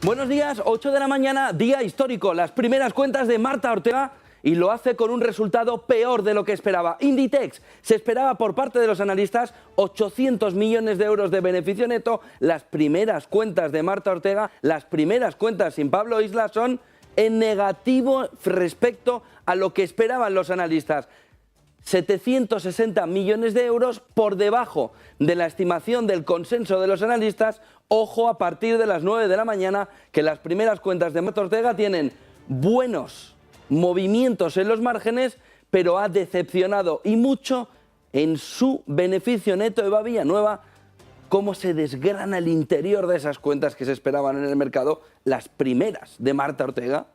Buenos días, 8 de la mañana, día histórico. Las primeras cuentas de Marta Ortega y lo hace con un resultado peor de lo que esperaba. Inditex se esperaba por parte de los analistas 800 millones de euros de beneficio neto. Las primeras cuentas de Marta Ortega, las primeras cuentas sin Pablo Isla son en negativo respecto a lo que esperaban los analistas. 760 millones de euros por debajo de la estimación del consenso de los analistas. Ojo, a partir de las 9 de la mañana, que las primeras cuentas de Marta Ortega tienen buenos movimientos en los márgenes, pero ha decepcionado y mucho en su beneficio neto. Eva Villanueva, cómo se desgrana el interior de esas cuentas que se esperaban en el mercado, las primeras de Marta Ortega.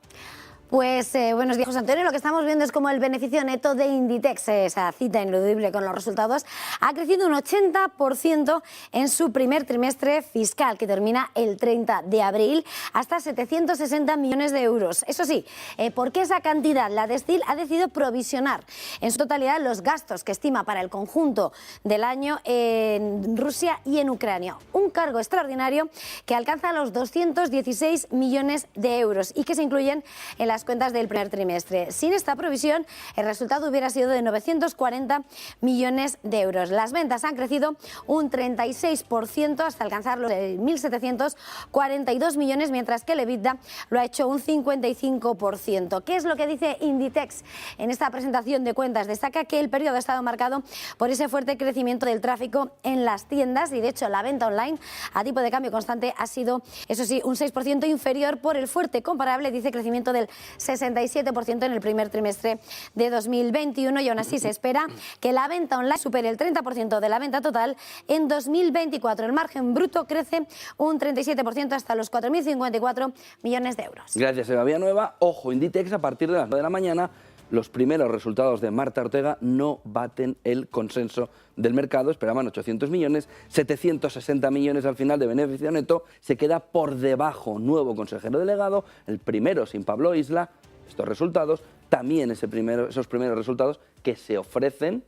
Pues buenos días, José Antonio. Lo que estamos viendo es como el beneficio neto de Inditex, esa cita ineludible con los resultados, ha crecido un 80% en su primer trimestre fiscal, que termina el 30 de abril, hasta 760 millones de euros. Eso sí, ¿por qué esa cantidad? La Destil ha decidido provisionar en su totalidad los gastos que estima para el conjunto del año en Rusia y en Ucrania. Un cargo extraordinario que alcanza los 216 millones de euros y que se incluyen en las cuentas del primer trimestre. Sin esta provisión, el resultado hubiera sido de 940 millones de euros. Las ventas han crecido un 36% hasta alcanzar los 1.742 millones, mientras que el EBITDA lo ha hecho un 55%. ¿Qué es lo que dice Inditex en esta presentación de cuentas? Destaca que el periodo ha estado marcado por ese fuerte crecimiento del tráfico en las tiendas y, de hecho, la venta online a tipo de cambio constante ha sido, eso sí, un 6% inferior por el fuerte comparable, dice, crecimiento del 67% en el primer trimestre de 2021, y aún así se espera que la venta online supere el 30% de la venta total en 2024. El margen bruto crece un 37% hasta los 4.054 millones de euros. Gracias, Eva Villanueva. Ojo, Inditex, a partir de las 9 de la mañana, los primeros resultados de Marta Ortega no baten el consenso del mercado. Esperaban 800 millones, 760 millones al final de beneficio neto. Se queda por debajo, nuevo consejero delegado, el primero sin Pablo Isla. Estos resultados, también esos primeros resultados que se ofrecen,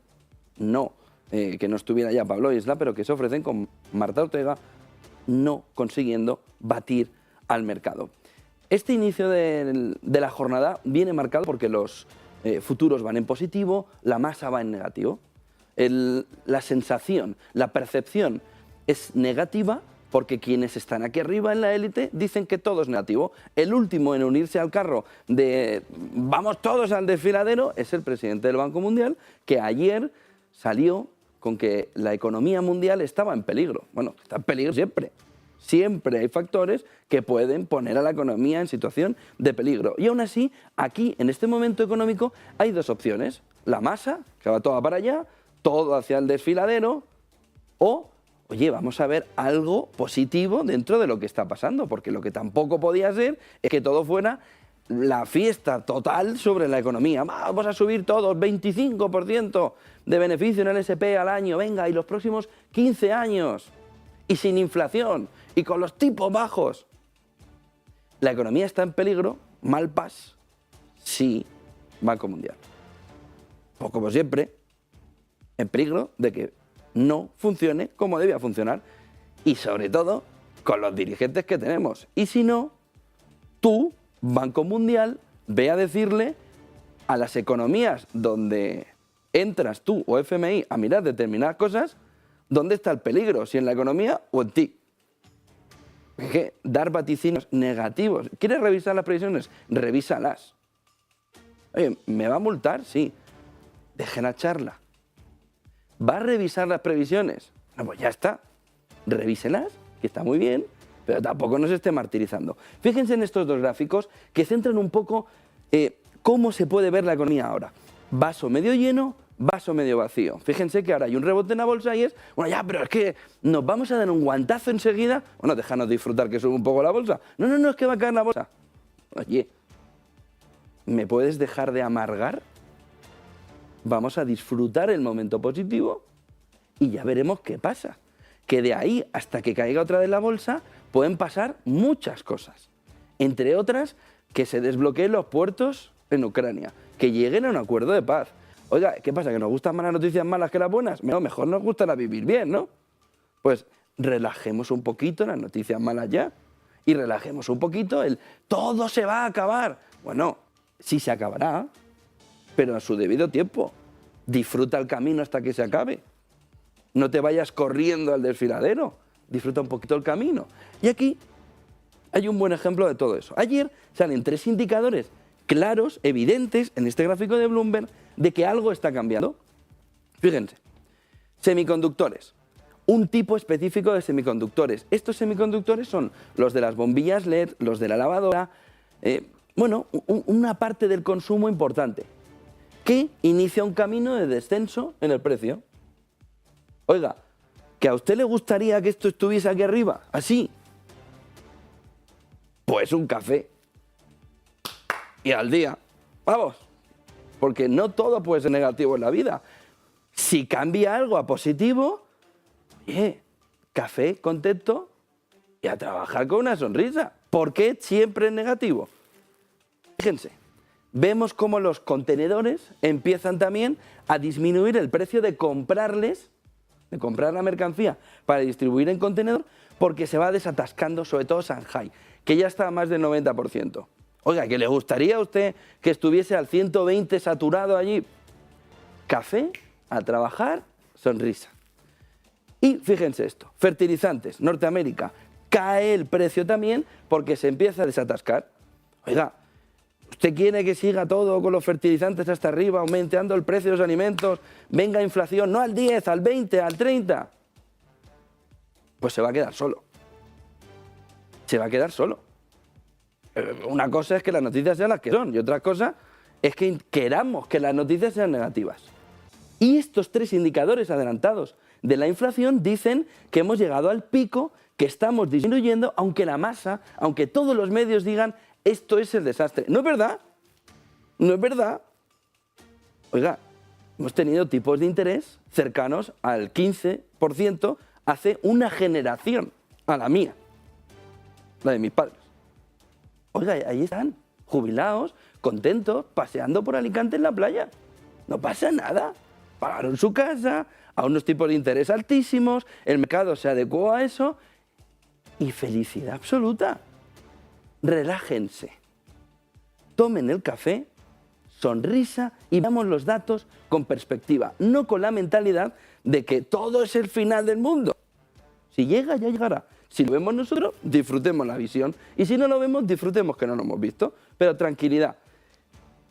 no que no estuviera ya Pablo Isla, pero que se ofrecen con Marta Ortega, no consiguiendo batir al mercado. Este inicio de la jornada viene marcado porque los futuros van en positivo, la masa va en negativo. La sensación, la percepción es negativa porque quienes están aquí arriba en la élite dicen que todo es negativo. El último en unirse al carro de vamos todos al desfiladero es el presidente del Banco Mundial, que ayer salió con que la economía mundial estaba en peligro. Bueno, está en peligro siempre. Siempre hay factores que pueden poner a la economía en situación de peligro. Y aún así, aquí, en este momento económico, hay dos opciones. La masa, que va toda para allá, todo hacia el desfiladero, o, oye, vamos a ver algo positivo dentro de lo que está pasando, porque lo que tampoco podía ser es que todo fuera la fiesta total sobre la economía. Vamos a subir todos 25% de beneficio en el SP al año, venga, y los próximos 15 años, y sin inflación, y con los tipos bajos. La economía está en peligro, mal pas, sí, Banco Mundial. Pues como siempre, en peligro de que no funcione como debía funcionar, y sobre todo con los dirigentes que tenemos. Y si no, tú, Banco Mundial, ve a decirle a las economías donde entras tú o FMI a mirar determinadas cosas, ¿dónde está el peligro? ¿Si en la economía o en ti? Es que dar vaticinios negativos. ¿Quieres revisar las previsiones? Revísalas. Oye, ¿me va a multar? Sí. Dejen la charla. ¿Va a revisar las previsiones? No, pues ya está. Revíselas, que está muy bien, pero tampoco nos esté martirizando. Fíjense en estos dos gráficos que centran un poco cómo se puede ver la economía ahora. Vaso medio lleno, vaso medio vacío. Fíjense que ahora hay un rebote en la bolsa y es, bueno, ya, pero es que nos vamos a dar un guantazo enseguida. Bueno, déjanos disfrutar que sube un poco la bolsa. No, no, no, es que va a caer la bolsa. Oye, ¿me puedes dejar de amargar? Vamos a disfrutar el momento positivo y ya veremos qué pasa. Que de ahí hasta que caiga otra vez la bolsa pueden pasar muchas cosas. Entre otras, que se desbloqueen los puertos en Ucrania, que lleguen a un acuerdo de paz. Oiga, ¿qué pasa? ¿Que nos gustan más las noticias malas que las buenas? No, mejor nos gusta vivir bien, ¿no? Pues relajemos un poquito las noticias malas ya y relajemos un poquito todo se va a acabar. Bueno, sí se acabará, pero a su debido tiempo. Disfruta el camino hasta que se acabe. No te vayas corriendo al desfiladero. Disfruta un poquito el camino. Y aquí hay un buen ejemplo de todo eso. Ayer salen 3 indicadores claros, evidentes, en este gráfico de Bloomberg, de que algo está cambiando. Fíjense, semiconductores. Un tipo específico de semiconductores. Estos semiconductores son los de las bombillas LED, los de la lavadora, una parte del consumo importante, que inicia un camino de descenso en el precio. Oiga, ¿que a usted le gustaría que esto estuviese aquí arriba, así? Pues un café. Y al día, vamos, porque no todo puede ser negativo en la vida. Si cambia algo a positivo, café, contento y a trabajar con una sonrisa. ¿Por qué siempre es negativo? Fíjense, vemos cómo los contenedores empiezan también a disminuir el precio de comprarles, de comprar la mercancía para distribuir en contenedor, porque se va desatascando, sobre todo Shanghai, que ya está a más del 90%. Oiga, ¿que le gustaría a usted que estuviese al 120 saturado allí? Café, a trabajar, sonrisa. Y fíjense esto, fertilizantes, Norteamérica, cae el precio también porque se empieza a desatascar. Oiga, ¿usted quiere que siga todo con los fertilizantes hasta arriba, aumentando el precio de los alimentos, venga inflación, no al 10, al 20, al 30? Pues se va a quedar solo. Se va a quedar solo. Una cosa es que las noticias sean las que son y otra cosa es que queramos que las noticias sean negativas. Y estos 3 indicadores adelantados de la inflación dicen que hemos llegado al pico, que estamos disminuyendo, aunque la masa, aunque todos los medios digan esto es el desastre. ¿No es verdad? ¿No es verdad? Oiga, hemos tenido tipos de interés cercanos al 15% hace una generación, a la mía, la de mis padres. Oiga, ahí están, jubilados, contentos, paseando por Alicante en la playa. No pasa nada. Pagaron su casa, a unos tipos de interés altísimos, el mercado se adecuó a eso y felicidad absoluta. Relájense. Tomen el café, sonrisa y veamos los datos con perspectiva, no con la mentalidad de que todo es el final del mundo. Si llega, ya llegará. Si lo vemos nosotros, disfrutemos la visión. Y si no lo vemos, disfrutemos que no lo hemos visto. Pero tranquilidad.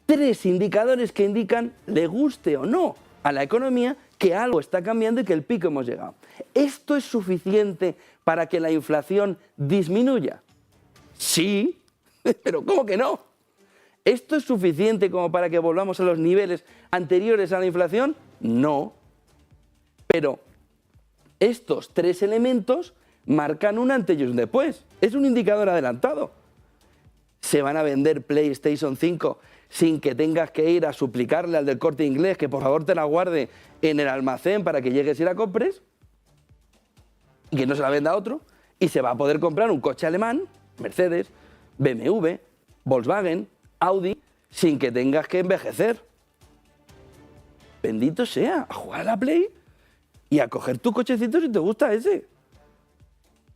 3 indicadores que indican, le guste o no a la economía, que algo está cambiando y que el pico hemos llegado. ¿Esto es suficiente para que la inflación disminuya? Sí, pero ¿cómo que no? ¿Esto es suficiente como para que volvamos a los niveles anteriores a la inflación? No. Pero estos 3 elementos marcan un antes y un después. Es un indicador adelantado. Se van a vender PlayStation 5 sin que tengas que ir a suplicarle al del Corte Inglés que por favor te la guarde en el almacén para que llegues y la compres y que no se la venda a otro. Y se va a poder comprar un coche alemán, Mercedes, BMW, Volkswagen, Audi, sin que tengas que envejecer. Bendito sea, a jugar a la Play y a coger tu cochecito si te gusta ese.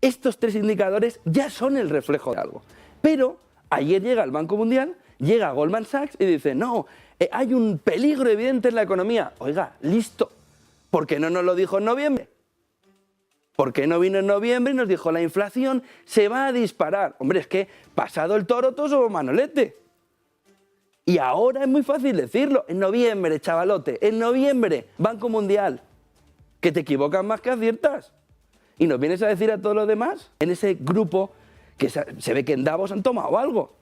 Estos 3 indicadores ya son el reflejo de algo. Pero ayer llega el Banco Mundial, llega Goldman Sachs y dice, no, hay un peligro evidente en la economía. Oiga, listo. ¿Por qué no nos lo dijo en noviembre? ¿Por qué no vino en noviembre y nos dijo la inflación se va a disparar? Hombre, es que pasado el toro todos somos manolete. Y ahora es muy fácil decirlo. En noviembre, chavalote, en noviembre, Banco Mundial. Que te equivocas más que aciertas. Y nos vienes a decir a todos los demás, en ese grupo, que se ve que en Davos han tomado algo.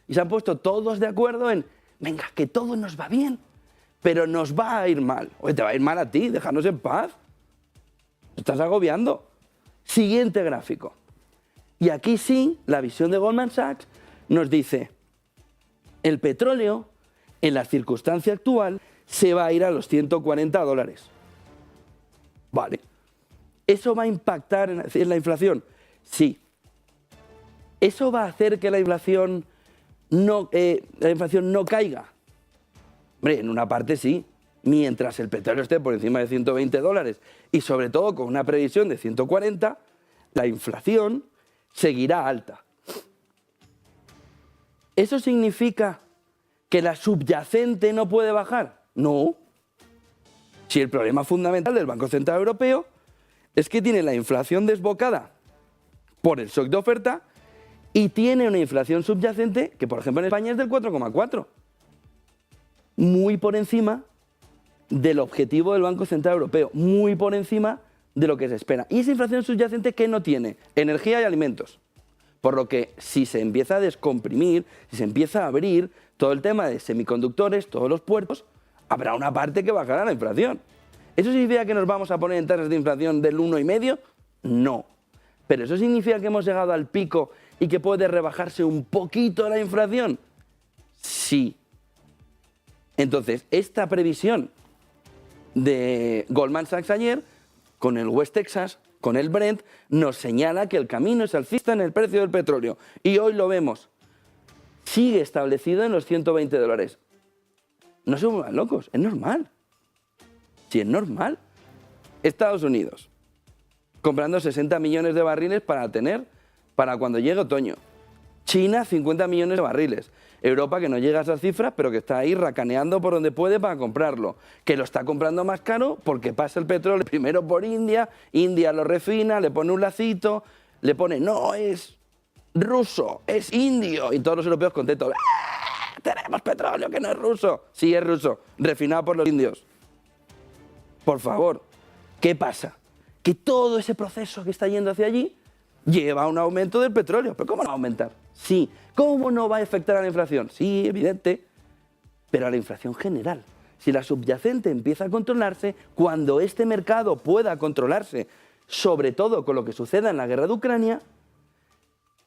Y se han puesto todos de acuerdo en, venga, que todo nos va bien, pero nos va a ir mal. Oye, te va a ir mal a ti, déjanos en paz. Estás agobiando. Siguiente gráfico. Y aquí sí, la visión de Goldman Sachs nos dice, el petróleo, en la circunstancia actual, se va a ir a los $140. Vale. ¿Eso va a impactar en la inflación? Sí. ¿Eso va a hacer que la inflación no caiga? Hombre, en una parte sí. Mientras el petróleo esté por encima de $120 y sobre todo con una previsión de 140, la inflación seguirá alta. ¿Eso significa que la subyacente no puede bajar? No. Si el problema fundamental del Banco Central Europeo es que tiene la inflación desbocada por el shock de oferta y tiene una inflación subyacente que, por ejemplo, en España es del 4,4. Muy por encima del objetivo del Banco Central Europeo, muy por encima de lo que se espera. Y esa inflación subyacente, ¿qué no tiene? Energía y alimentos. Por lo que si se empieza a descomprimir, si se empieza a abrir todo el tema de semiconductores, todos los puertos, habrá una parte que bajará la inflación. ¿Eso significa que nos vamos a poner en tasas de inflación del 1,5? No. Pero ¿eso significa que hemos llegado al pico y que puede rebajarse un poquito la inflación? Sí. Entonces, esta previsión de Goldman Sachs ayer, con el West Texas, con el Brent, nos señala que el camino es alcista en el precio del petróleo. Y hoy lo vemos. Sigue establecido en los $120. No se vuelvan locos, es normal. Sí, es normal. Estados Unidos, comprando 60 millones de barriles para cuando llegue otoño. China, 50 millones de barriles. Europa, que no llega a esas cifras, pero que está ahí racaneando por donde puede para comprarlo. Que lo está comprando más caro porque pasa el petróleo primero por India, India lo refina, le pone un lacito, le pone, no, es ruso, es indio. Y todos los europeos contentos, ¡ah! Tenemos petróleo que no es ruso. Sí, es ruso, refinado por los indios. Por favor, ¿qué pasa? Que todo ese proceso que está yendo hacia allí lleva a un aumento del petróleo. ¿Pero cómo no va a aumentar? Sí. ¿Cómo no va a afectar a la inflación? Sí, evidente, pero a la inflación general. Si la subyacente empieza a controlarse, cuando este mercado pueda controlarse, sobre todo con lo que suceda en la guerra de Ucrania,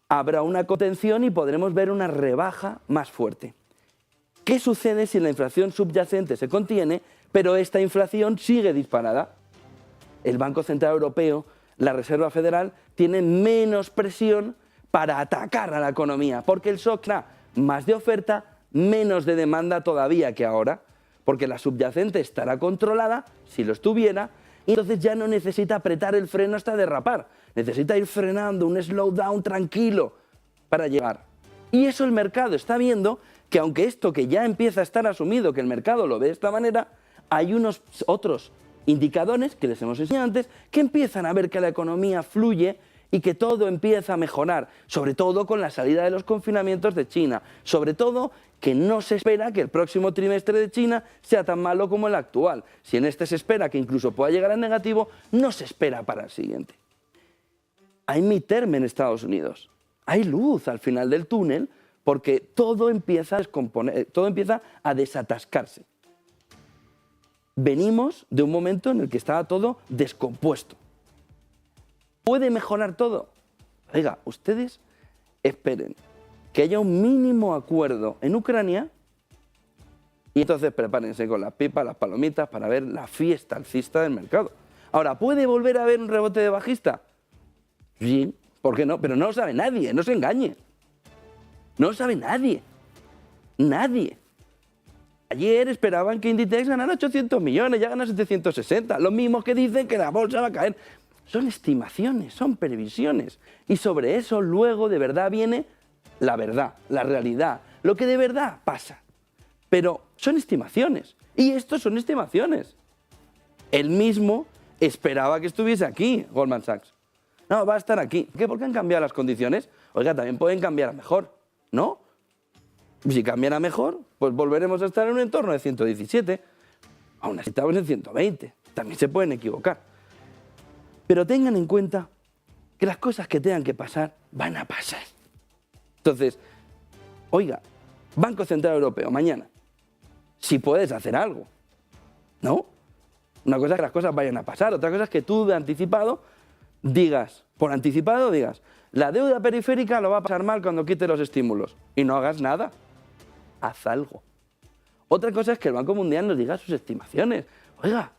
habrá una contención y podremos ver una rebaja más fuerte. ¿Qué sucede si la inflación subyacente se contiene, pero esta inflación sigue disparada? El Banco Central Europeo, la Reserva Federal, tiene menos presión para atacar a la economía, porque el shock da más de oferta, menos de demanda todavía que ahora, porque la subyacente estará controlada, si lo estuviera, y entonces ya no necesita apretar el freno hasta derrapar, necesita ir frenando, un slowdown tranquilo para llegar. Y eso el mercado está viendo que aunque esto que ya empieza a estar asumido, que el mercado lo ve de esta manera, hay unos otros indicadores que les hemos enseñado antes que empiezan a ver que la economía fluye y que todo empieza a mejorar, sobre todo con la salida de los confinamientos de China, sobre todo que no se espera que el próximo trimestre de China sea tan malo como el actual. Si en este se espera que incluso pueda llegar a negativo, no se espera para el siguiente. Hay midterm en Estados Unidos, hay luz al final del túnel porque todo empieza a descomponer, todo empieza a desatascarse. Venimos de un momento en el que estaba todo descompuesto. ¿Puede mejorar todo? Oiga, ustedes esperen que haya un mínimo acuerdo en Ucrania y entonces prepárense con las pipas, las palomitas para ver la fiesta alcista del mercado. Ahora, ¿puede volver a haber un rebote de bajista? Sí, ¿por qué no? Pero no lo sabe nadie, no se engañe. No lo sabe nadie. Nadie. Ayer esperaban que Inditex ganara 800 millones, ya gana 760. Los mismos que dicen que la bolsa va a caer. Son estimaciones, son previsiones. Y sobre eso luego de verdad viene la verdad, la realidad, lo que de verdad pasa. Pero son estimaciones. Y estos son estimaciones. Él mismo esperaba que estuviese aquí, Goldman Sachs. No, va a estar aquí. ¿Por qué han cambiado las condiciones? Oiga, también pueden cambiar a mejor, ¿no? Si cambian a mejor, pues volveremos a estar en un entorno de 117. Aún así estamos en 120. También se pueden equivocar. Pero tengan en cuenta que las cosas que tengan que pasar van a pasar. Entonces, oiga, Banco Central Europeo, mañana, si puedes hacer algo, ¿no? Una cosa es que las cosas vayan a pasar, otra cosa es que tú de anticipado digas, la deuda periférica lo va a pasar mal cuando quite los estímulos y no hagas nada, haz algo. Otra cosa es que el Banco Mundial nos diga sus estimaciones. Oiga,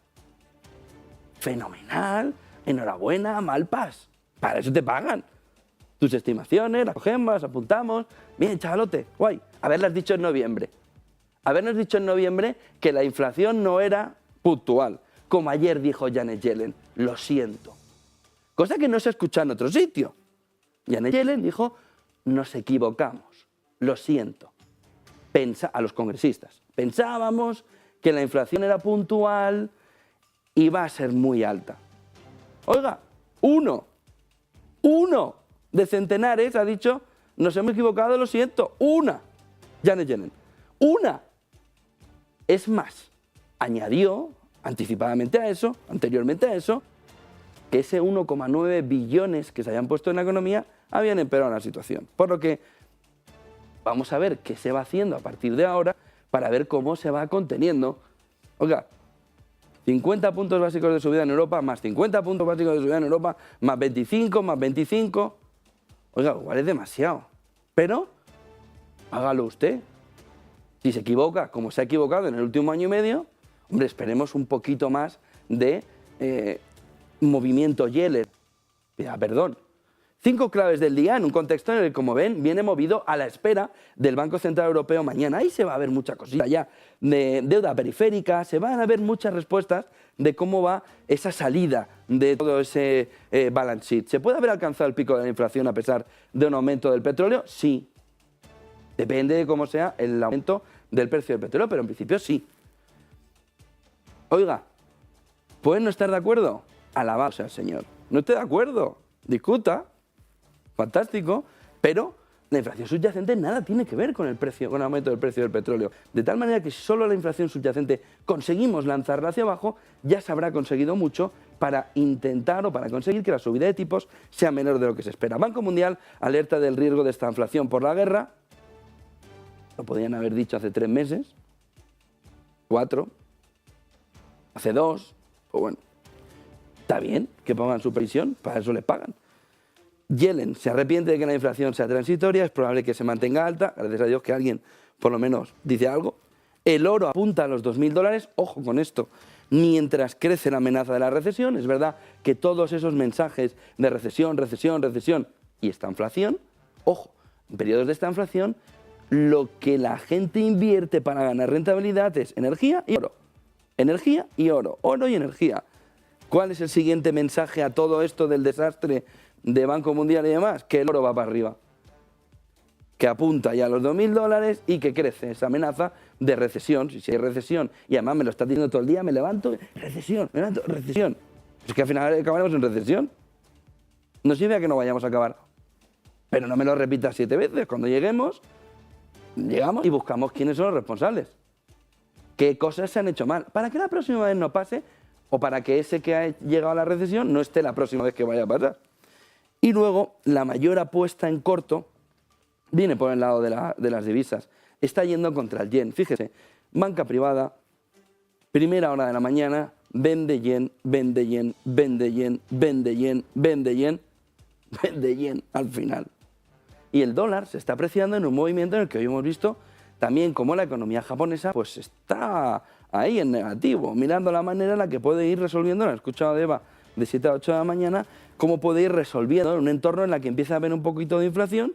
fenomenal, enhorabuena, Malpas, para eso te pagan. Tus estimaciones, las cogemos, las apuntamos. Bien, chavalote, guay. Haberlas dicho en noviembre. Habernos dicho en noviembre que la inflación no era puntual, como ayer dijo Janet Yellen. Lo siento. Cosa que no se escucha en otro sitio. Janet Yellen dijo, nos equivocamos. lo siento, a los congresistas. Pensábamos que la inflación era puntual y va a ser muy alta. Oiga, uno de centenares ha dicho, nos hemos equivocado, lo siento. Una, Janet Yellen. Una. Es más, añadió anticipadamente a eso, anteriormente a eso, que ese 1,9 billones que se habían puesto en la economía habían empeorado la situación. Por lo que vamos a ver qué se va haciendo a partir de ahora para ver cómo se va conteniendo. Oiga, 50 puntos básicos de subida en Europa, más 50 puntos básicos de subida en Europa, más 25, más 25. Oiga, igual es demasiado. Pero hágalo usted. Si se equivoca, como se ha equivocado en el último año y medio, hombre, esperemos un poquito más de movimiento Yellen. Perdón. 5 claves del día en un contexto en el que, como ven, viene movido a la espera del Banco Central Europeo mañana. Ahí se va a ver mucha cosita ya de deuda periférica, se van a ver muchas respuestas de cómo va esa salida de todo ese balance sheet. ¿Se puede haber alcanzado el pico de la inflación a pesar de un aumento del petróleo? Sí. Depende de cómo sea el aumento del precio del petróleo, pero en principio sí. Oiga, ¿pueden no estar de acuerdo? Alabado sea el Señor. No esté de acuerdo, discuta. Fantástico, pero la inflación subyacente nada tiene que ver con el precio, con el aumento del precio del petróleo. De tal manera que si solo la inflación subyacente conseguimos lanzarla hacia abajo, ya se habrá conseguido mucho para intentar o para conseguir que la subida de tipos sea menor de lo que se espera. Banco Mundial alerta del riesgo de esta inflación por la guerra. Lo podían haber dicho hace 3 meses, 4, hace 2, pues bueno, está bien que pongan su previsión, para eso les pagan. Yellen se arrepiente de que la inflación sea transitoria, es probable que se mantenga alta, gracias a Dios que alguien por lo menos dice algo. El oro apunta a los $2.000, ojo con esto, mientras crece la amenaza de la recesión. Es verdad que todos esos mensajes de recesión y esta inflación, ojo, en periodos de esta inflación, lo que la gente invierte para ganar rentabilidad es energía y oro. Energía y oro, oro y energía. ¿Cuál es el siguiente mensaje a todo esto del desastre de Banco Mundial y demás? Que el oro va para arriba, que apunta ya a los $2.000 y que crece esa amenaza de recesión. Si hay recesión, y además me lo está diciendo todo el día, me levanto, recesión, me levanto, recesión. Es que al final acabaremos en recesión. No sirve a que no vayamos a acabar. Pero no me lo repitas 7 veces. Cuando llegamos y buscamos quiénes son los responsables. ¿Qué cosas se han hecho mal? Para que la próxima vez no pase, o para que ese que ha llegado a la recesión no esté la próxima vez que vaya a pasar. Y luego, la mayor apuesta en corto viene por el lado de las divisas. Está yendo contra el yen. Fíjese, banca privada, primera hora de la mañana, vende yen, vende yen, vende yen, vende yen, vende yen, vende yen al final. Y el dólar se está apreciando en un movimiento en el que hoy hemos visto también cómo la economía japonesa pues está ahí en negativo, mirando la manera en la que puede ir resolviendo, lo he escuchado de Eva, de 7 a 8 de la mañana, cómo puede ir resolviendo en un entorno en el que empieza a haber un poquito de inflación,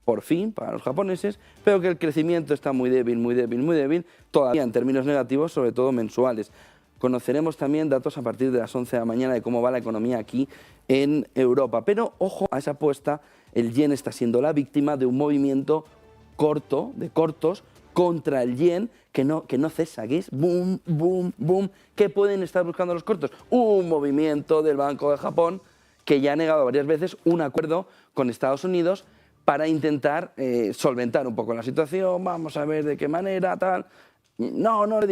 por fin, para los japoneses, pero que el crecimiento está muy débil, muy débil, muy débil, todavía en términos negativos, sobre todo mensuales. Conoceremos también datos a partir de las 11 de la mañana de cómo va la economía aquí en Europa. Pero ojo a esa apuesta, el yen está siendo la víctima de un movimiento corto, de cortos, contra el yen, que no cesa, que es boom, boom, boom. ¿Qué pueden estar buscando los cortos? Un movimiento del Banco de Japón que ya ha negado varias veces un acuerdo con Estados Unidos para intentar solventar un poco la situación, vamos a ver de qué manera, tal. No lo he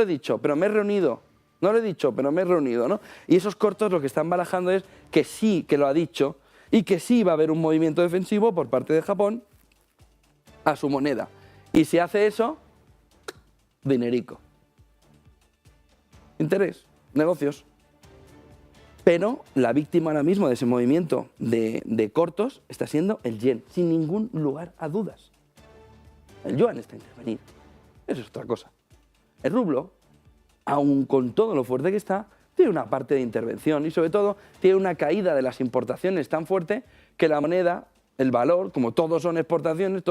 dicho, pero me he reunido. No lo he dicho, pero me he reunido, ¿no? Y esos cortos lo que están barajando es que sí que lo ha dicho y que sí va a haber un movimiento defensivo por parte de Japón a su moneda. Y si hace eso, dinerico. Interés, negocios. Pero la víctima ahora mismo de ese movimiento de cortos está siendo el yen, sin ningún lugar a dudas. El yuan está intervenido. Eso es otra cosa. El rublo, aun con todo lo fuerte que está, tiene una parte de intervención y sobre todo tiene una caída de las importaciones tan fuerte que la moneda, el valor, como todos son exportaciones,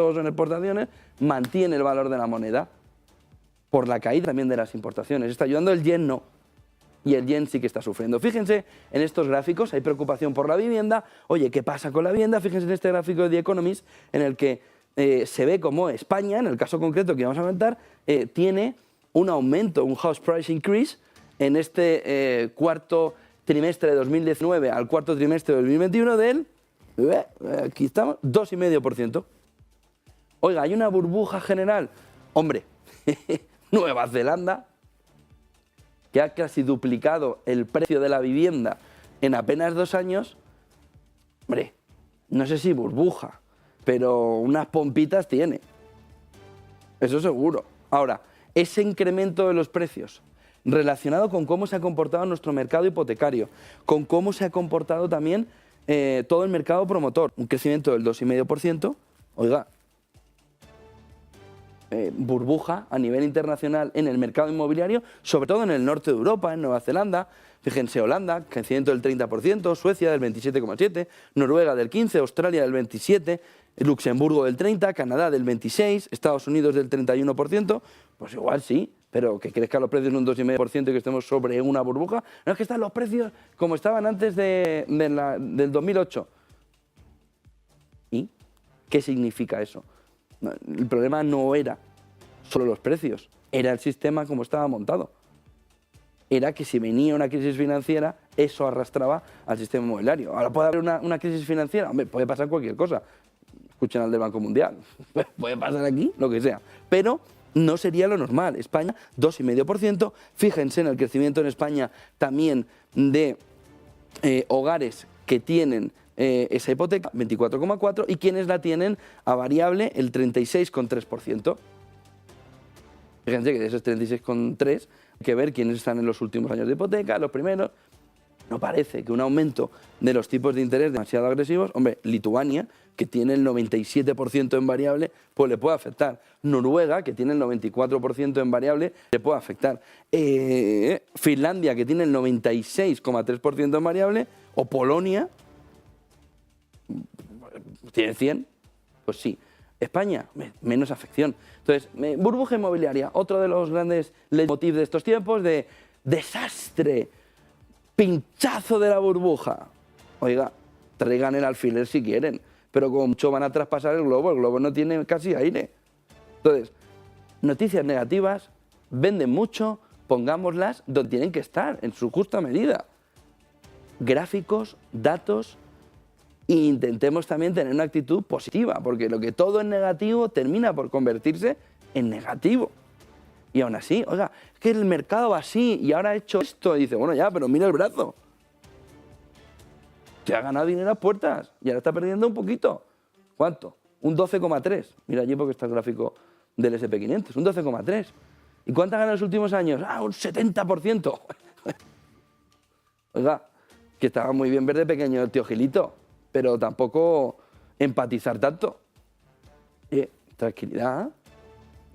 mantiene el valor de la moneda por la caída también de las importaciones. Está ayudando, el yen no. Y el yen sí que está sufriendo. Fíjense en estos gráficos, hay preocupación por la vivienda. Oye, ¿qué pasa con la vivienda? Fíjense en este gráfico de The Economist en el que se ve como España, en el caso concreto que vamos a comentar, tiene un aumento, un house price increase en este cuarto trimestre de 2019 al cuarto trimestre de 2021 del, aquí estamos, 2,5%. Oiga, ¿hay una burbuja general? Hombre, Nueva Zelanda, que ha casi duplicado el precio de la vivienda en apenas 2 años, hombre, no sé si burbuja, pero unas pompitas tiene. Eso seguro. Ahora, ese incremento de los precios relacionado con cómo se ha comportado nuestro mercado hipotecario, con cómo se ha comportado también todo el mercado promotor, un crecimiento del 2,5%, oiga, burbuja a nivel internacional en el mercado inmobiliario, sobre todo en el norte de Europa, en Nueva Zelanda. Fíjense, Holanda, crecimiento del 30%, Suecia del 27,7%, Noruega del 15%, Australia del 27%, Luxemburgo del 30%, Canadá del 26%, Estados Unidos del 31%. Pues igual sí, pero que crezcan los precios en un 2,5% y que estemos sobre una burbuja. No es que están los precios como estaban antes del 2008. ¿Y qué significa eso? No, el problema no era solo los precios, era el sistema como estaba montado. Era que si venía una crisis financiera, eso arrastraba al sistema inmobiliario. Ahora puede haber una crisis financiera, hombre, puede pasar cualquier cosa. Escuchen al del Banco Mundial, puede pasar aquí, lo que sea. Pero no sería lo normal. España, 2,5%. Fíjense en el crecimiento en España también de hogares que tienen esa hipoteca, 24,4%, y quienes la tienen a variable, el 36,3%. Fíjense que de esos 36,3%, hay que ver quiénes están en los últimos años de hipoteca, los primeros. No parece que un aumento de los tipos de interés demasiado agresivos, hombre, Lituania, que tiene el 97% en variable, pues le puede afectar. Noruega, que tiene el 94% en variable, le puede afectar. Finlandia, que tiene el 96,3% en variable, o Polonia, tiene 100, pues sí. España, menos afección. Entonces, burbuja inmobiliaria, otro de los grandes leitmotiv de estos tiempos, de desastre, pinchazo de la burbuja. Oiga, traigan el alfiler si quieren, pero como mucho van a traspasar el globo no tiene casi aire. Entonces, noticias negativas, venden mucho, pongámoslas donde tienen que estar, en su justa medida. Gráficos, datos, e intentemos también tener una actitud positiva, porque lo que todo es negativo termina por convertirse en negativo. Y aún así, oiga, es que el mercado va así y ahora ha hecho esto. Y dice, bueno, ya, pero mira el brazo. Te ha ganado dinero a puertas y ahora está perdiendo un poquito. ¿Cuánto? Un 12,3. Mira allí porque está el gráfico del SP500, un 12,3. ¿Y cuánto ha ganado en los últimos años? Ah, un 70%. Oiga, que estaba muy bien ver de pequeño el tío Gilito, pero tampoco empatizar tanto. Tranquilidad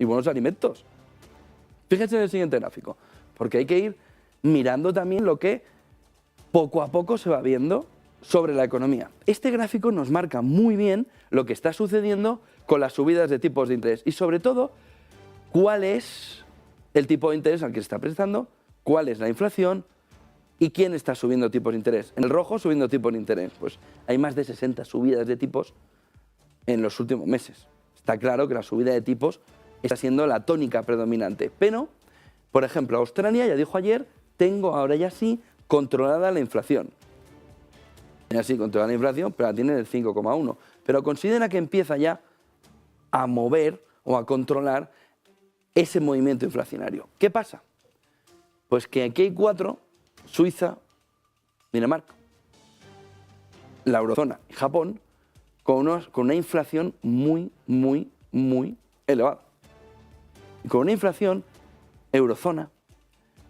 y buenos alimentos. Fíjense en el siguiente gráfico, porque hay que ir mirando también lo que poco a poco se va viendo sobre la economía. Este gráfico nos marca muy bien lo que está sucediendo con las subidas de tipos de interés y sobre todo cuál es el tipo de interés al que se está prestando, cuál es la inflación y quién está subiendo tipos de interés. En el rojo subiendo tipos de interés, pues hay más de 60 subidas de tipos en los últimos meses. Está claro que la subida de tipos está siendo la tónica predominante. Pero, por ejemplo, Australia ya dijo ayer, tengo ahora ya sí controlada la inflación. Ya sí, controlada la inflación, pero la tiene en el 5,1. Pero considera que empieza ya a mover o a controlar ese movimiento inflacionario. ¿Qué pasa? Pues que aquí hay 4, Suiza, Dinamarca, la eurozona y Japón, con una inflación muy elevada. Y con una inflación eurozona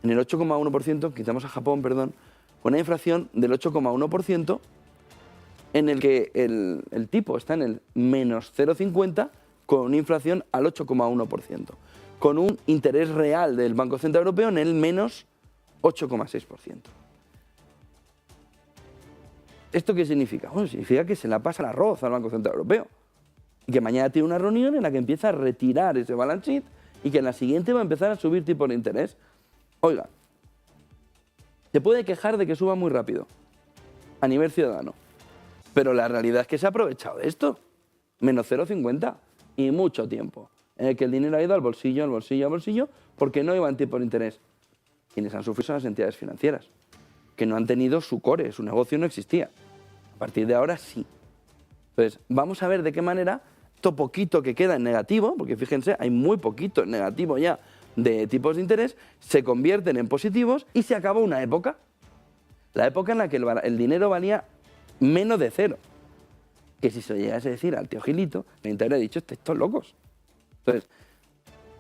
en el 8,1%, quitamos a Japón, perdón, con una inflación del 8,1%, en el que el tipo está en el menos 0,50, con una inflación al 8,1%, con un interés real del Banco Central Europeo en el menos 8,6%. ¿Esto qué significa? Bueno, significa que se la pasa el arroz al Banco Central Europeo y que mañana tiene una reunión en la que empieza a retirar ese balance sheet y que en la siguiente va a empezar a subir tipos de interés. Oiga, se puede quejar de que suba muy rápido a nivel ciudadano, pero la realidad es que se ha aprovechado de esto. Menos 0,50. y mucho tiempo, en el que el dinero ha ido al bolsillo, al bolsillo, al bolsillo, porque no iban tipos de interés. Quienes han sufrido son las entidades financieras, que no han tenido su core, su negocio no existía. A partir de ahora sí. Entonces, vamos a ver de qué manera esto poquito que queda en negativo, porque fíjense, hay muy poquito en negativo ya de tipos de interés, se convierten en positivos y se acabó una época. La época en la que el dinero valía menos de cero. Que si se lo llegase a decir al tío Gilito, la gente habría dicho, estos locos. Entonces,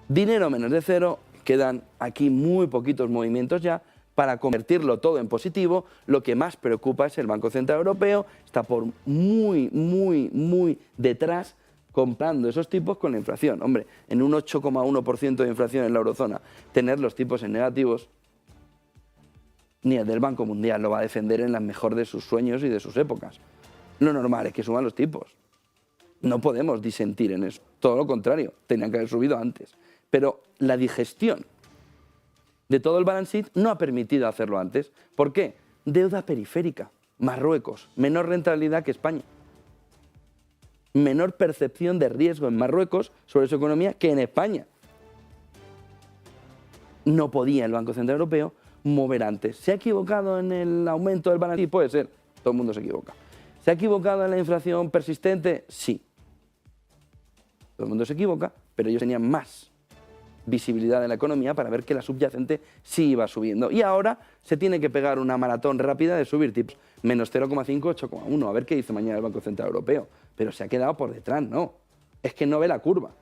dinero menos de cero, quedan aquí muy poquitos movimientos ya para convertirlo todo en positivo. Lo que más preocupa es el Banco Central Europeo, está por muy detrás comprando esos tipos con la inflación. Hombre, en un 8,1% de inflación en la eurozona, tener los tipos en negativos, ni el del Banco Mundial lo va a defender en la mejor de sus sueños y de sus épocas. Lo normal es que suban los tipos. No podemos disentir en eso. Todo lo contrario, tenían que haber subido antes. Pero la digestión de todo el balance sheet no ha permitido hacerlo antes. ¿Por qué? Deuda periférica. Marruecos, menor rentabilidad que España. Menor percepción de riesgo en Marruecos sobre su economía que en España. No podía el Banco Central Europeo mover antes. ¿Se ha equivocado en el aumento del balance sheet? Puede ser, todo el mundo se equivoca. ¿Se ha equivocado en la inflación persistente? Sí. Todo el mundo se equivoca, pero ellos tenían más visibilidad de la economía para ver que la subyacente sí iba subiendo. Y ahora se tiene que pegar una maratón rápida de subir tipos. Menos 0,5, 8,1. A ver qué dice mañana el Banco Central Europeo. Pero se ha quedado por detrás, no. Es que no ve la curva.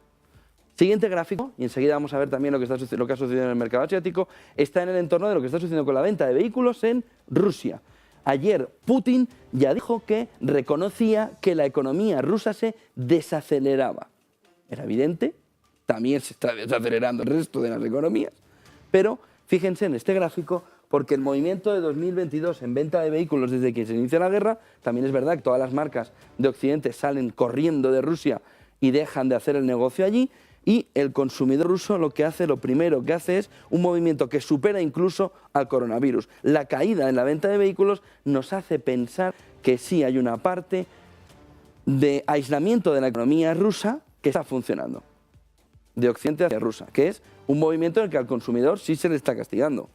Siguiente gráfico, y enseguida vamos a ver también lo que ha sucedido en el mercado asiático, está en el entorno de lo que está sucediendo con la venta de vehículos en Rusia. Ayer Putin ya dijo que reconocía que la economía rusa se desaceleraba. Era evidente, también se está desacelerando el resto de las economías. Pero fíjense en este gráfico, porque el movimiento de 2022 en venta de vehículos desde que se inicia la guerra, también es verdad que todas las marcas de Occidente salen corriendo de Rusia y dejan de hacer el negocio allí, y el consumidor ruso lo primero que hace es un movimiento que supera incluso al coronavirus. La caída en la venta de vehículos nos hace pensar que sí hay una parte de aislamiento de la economía rusa que está funcionando, de Occidente hacia Rusia, que es un movimiento en el que al consumidor sí se le está castigando.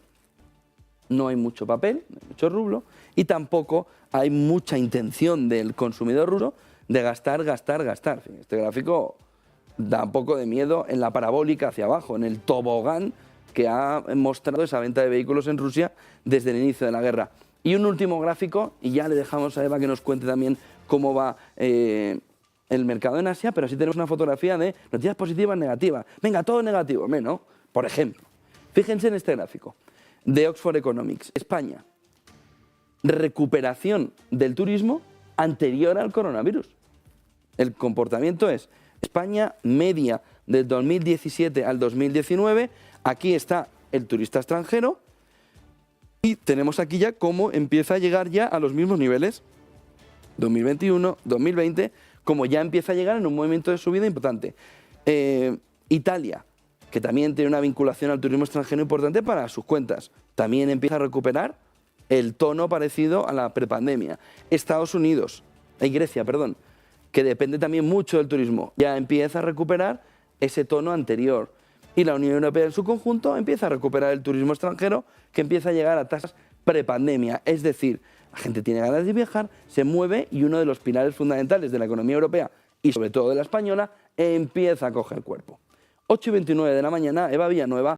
No hay mucho papel, no hay mucho rublo, y tampoco hay mucha intención del consumidor ruso de gastar. Este gráfico da un poco de miedo en la parabólica hacia abajo, en el tobogán que ha mostrado esa venta de vehículos en Rusia desde el inicio de la guerra. Y un último gráfico, y ya le dejamos a Eva que nos cuente también cómo va el mercado en Asia, pero así tenemos una fotografía de noticias positivas, negativas. Venga, todo negativo, ¿no? Por ejemplo, fíjense en este gráfico de Oxford Economics. España, recuperación del turismo anterior al coronavirus. El comportamiento es España, media del 2017 al 2019, aquí está el turista extranjero y tenemos aquí ya cómo empieza a llegar ya a los mismos niveles, 2021, 2020, como ya empieza a llegar en un movimiento de subida importante. Italia, que también tiene una vinculación al turismo extranjero importante para sus cuentas, también empieza a recuperar el tono parecido a la prepandemia. Estados Unidos, Grecia, perdón, que depende también mucho del turismo, ya empieza a recuperar ese tono anterior. Y la Unión Europea en su conjunto empieza a recuperar el turismo extranjero, que empieza a llegar a tasas prepandemia. Es decir, la gente tiene ganas de viajar, se mueve y uno de los pilares fundamentales de la economía europea y sobre todo de la española empieza a coger cuerpo. 8:29 de la mañana, Eva Villanueva.